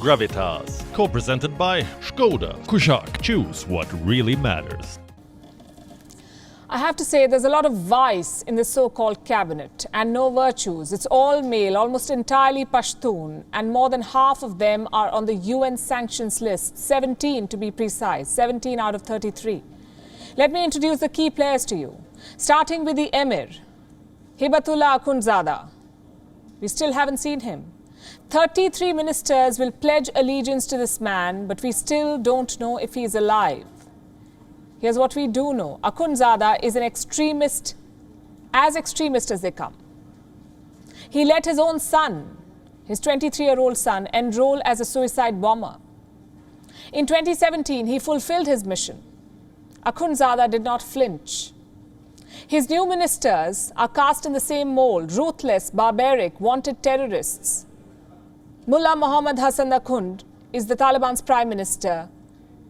Gravitas, co-presented by Skoda. Kushak, choose what really matters. I have to say there's a lot of vice in the so-called cabinet and no virtues. It's all male, almost entirely Pashtun, and more than half of them are on the UN sanctions list, 17 to be precise, 17 out of 33. Let me introduce the key players to you, starting with the Emir, Hibatullah Akhundzada. We still haven't seen him. 33 ministers will pledge allegiance to this man, but we still don't know if he is alive. Here's what we do know. Akhundzada is an extremist as they come. He let his own son, his 23-year-old son, enroll as a suicide bomber. In 2017, he fulfilled his mission. Akhundzada did not flinch. His new ministers are cast in the same mold, ruthless, barbaric, wanted terrorists. Mullah Muhammad Hassan Akhund is the Taliban's prime minister.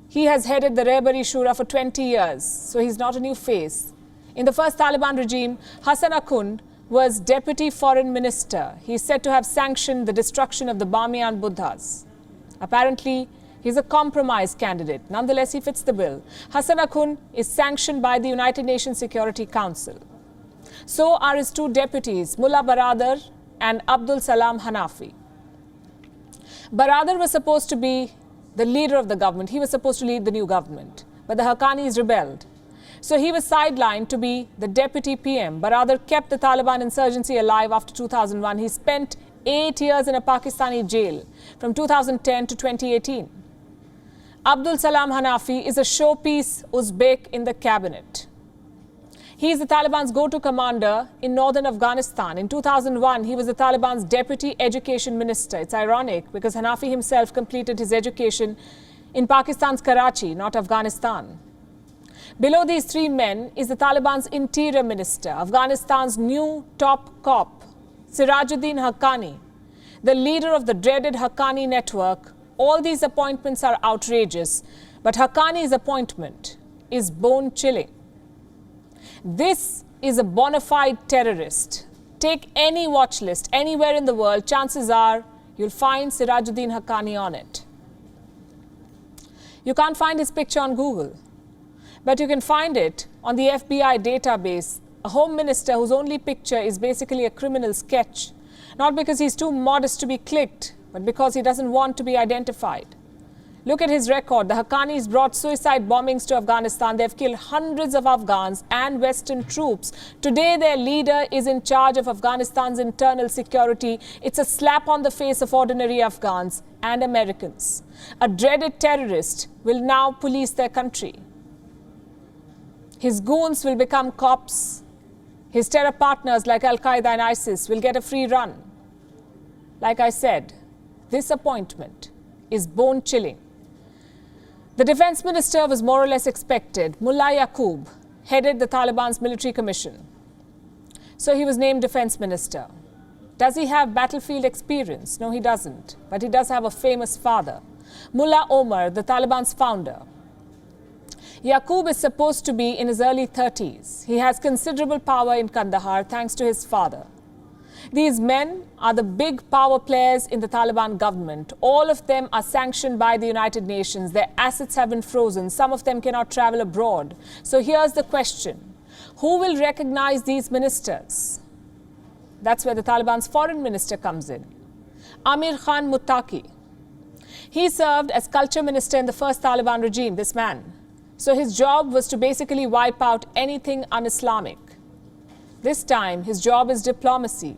He has headed the Rehbari Shura for 20 years, so he's not a new face. In the first Taliban regime, Hassan Akhund was deputy foreign minister. He's said to have sanctioned the destruction of the Bamiyan Buddhas. Apparently, he's a compromise candidate. Nonetheless, he fits the bill. Hassan Akhund is sanctioned by the United Nations Security Council. So are his two deputies, Mullah Baradar and Abdul Salam Hanafi. Baradar was supposed to be the leader of the government. He was supposed to lead the new government. But the HAQQANIs rebelled. So he was sidelined to be the deputy PM. Baradar kept the Taliban insurgency alive after 2001. He spent 8 years in a Pakistani jail from 2010 to 2018. Abdul Salam Hanafi is a showpiece Uzbek in the cabinet. He is the Taliban's go-to commander in northern Afghanistan. In 2001, he was the Taliban's deputy education minister. It's ironic because Hanafi himself completed his education in Pakistan's Karachi, not Afghanistan. Below these three men is the Taliban's interior minister, Afghanistan's new top cop, Sirajuddin Haqqani, the leader of the dreaded Haqqani network. All these appointments are outrageous, but Haqqani's appointment is bone-chilling. This is a bona fide terrorist. Take any watch list anywhere in the world, chances are you'll find Sirajuddin Haqqani on it. You can't find his picture on Google, but you can find it on the FBI database, a home minister whose only picture is basically a criminal sketch, not because he's too modest to be clicked, but because he doesn't want to be identified. Look at his record. The Haqqanis brought suicide bombings to Afghanistan. They've killed hundreds of Afghans and Western troops. Today, their leader is in charge of Afghanistan's internal security. It's a slap on the face of ordinary Afghans and Americans. A dreaded terrorist will now police their country. His goons will become cops. His terror partners like Al-Qaeda and ISIS will get a free run. Like I said, this appointment is bone-chilling. The defense minister was more or less expected. Mullah Yaqub headed the Taliban's military commission. So he was named defense minister. Does he have battlefield experience? No, he doesn't. But he does have a famous father, Mullah Omar, the Taliban's founder. Yaqub is supposed to be in his early 30s. He has considerable power in Kandahar thanks to his father. These men are the big power players in the Taliban government. All of them are sanctioned by the United Nations. Their assets have been frozen. Some of them cannot travel abroad. So here's the question. Who will recognize these ministers? That's where the Taliban's foreign minister comes in. Amir Khan Muttaqi. He served as culture minister in the first Taliban regime, this man. So his job was to basically wipe out anything un-Islamic. This time, his job is diplomacy.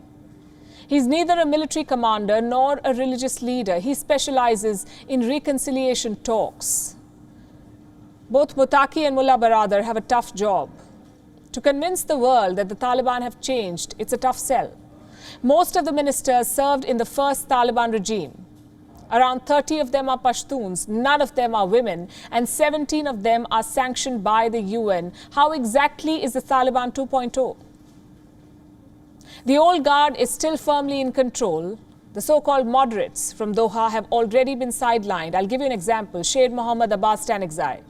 He's neither a military commander nor a religious leader. He specializes in reconciliation talks. Both Muttaqi and Mullah Baradar have a tough job. To convince the world that the Taliban have changed, it's a tough sell. Most of the ministers served in the first Taliban regime. Around 30 of them are Pashtuns, none of them are women, and 17 of them are sanctioned by the UN. How exactly is the Taliban 2.0? The old guard is still firmly in control. The so-called moderates from Doha have already been sidelined. I'll give you an example. Sher Mohammad Abbas Stanekzai.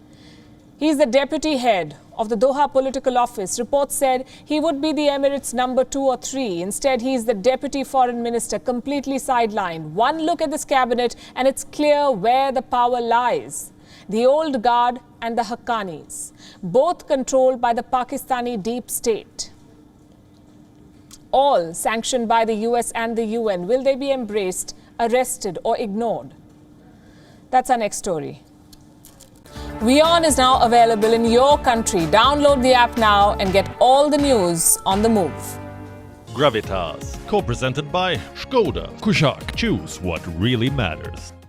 He's the deputy head of the Doha political office. Reports said he would be the Emirates' number 2 or 3. Instead, he is the deputy foreign minister, completely sidelined. One look at this cabinet and it's clear where the power lies. The old guard and the HAQQANIs, both controlled by the Pakistani deep state. All sanctioned by the US and the UN. Will they be embraced, arrested or ignored? That's our next story. WION is now available in your country. Download the app now and get all the news on the move. Gravitas, co-presented by Skoda. Kushak, choose what really matters.